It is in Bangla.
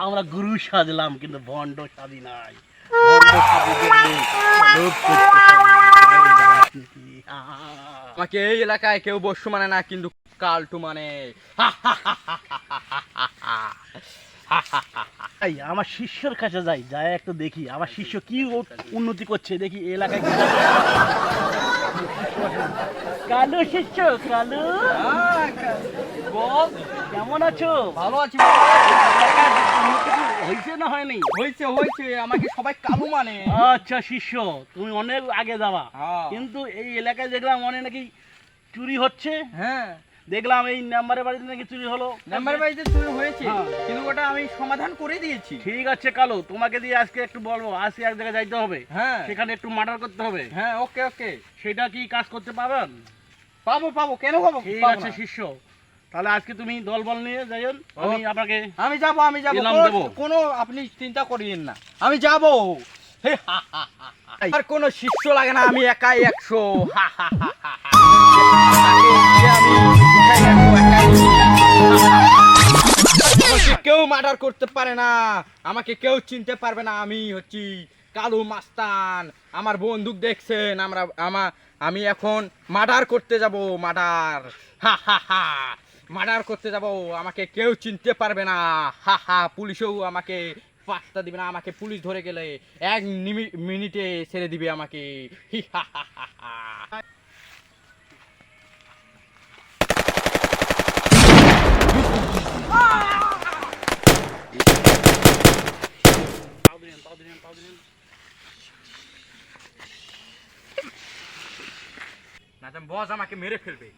আমরা গুরু সাজলাম কিন্তু ভণ্ড সাজি নাই। ভণ্ড সাজি দেখলে লোভ করতে রাজনীতি। আমাকে এই এলাকায় কেউ বস্যু মানে না, কিন্তু কালটু মানে। এই আমার শিষ্যর কাছে যাই, যাই একটু দেখি আমার শিষ্য কি উন্নতি করছে, দেখি এই এলাকায় কি। কালু শিষ্য, কালু কেমন আছো? ভালো আছি। হয়েছে না হয়নি? হয়েছে হয়েছে, আমাকে সবাই কালু মানে। আচ্ছা শিষ্য, তুমি অনেক আগে যাবা, কিন্তু এই এলাকায় দেখলাম অনেক নাকি চুরি হচ্ছে। হ্যাঁ, দেখলাম এই নাম্বারের বাড়িতে নাকি চুরি হলো। নাম্বার বাড়িতে চুরি হয়েছে, হ্যাঁ। কিন্তু ওটা আমি সমাধান করে দিয়েছি। ঠিক আছে কালু, তোমাকে দিয়ে আজকে একটু বলবো, আজকে এক জায়গায় যাইতে হবে, হ্যাঁ সেখানে একটু মার্ডার করতে হবে। হ্যাঁ, ওকে ওকে, সেটা কি কাজ করতে পারবেন? পাবো পাবো, কেন পাবো? ঠিক পাবো আছে না। শিষ্য, তাহলে আজকে তুমি দলবল নিয়ে যাইন, আমি আপনাকে আমি যাবো ইনাম দেবো। কোনো আপনি চিন্তা করিয়েন না, আমি যাবো। আর কোনো শিষ্য লাগে না, আমি একাই 100। আমাকে কেউ মার্ডার করতে পারে না, আমাকে কেউ চিনতে পারবে না। আমি হচ্ছি কালু মাস্তান। আমার বন্দুক দেখছেন, আমি এখন মার্ডার করতে যাব। মার্ডার, মার্ডার করতে যাব, আমাকে কেউ চিনতে পারবে না। পুলিশও আমাকে পাত্তা দিবে না, আমাকে পুলিশ ধরে গেলে 1 মিনিটে ছেড়ে দিবে আমাকে। না, বস আমাকে মেরে ফেলবে।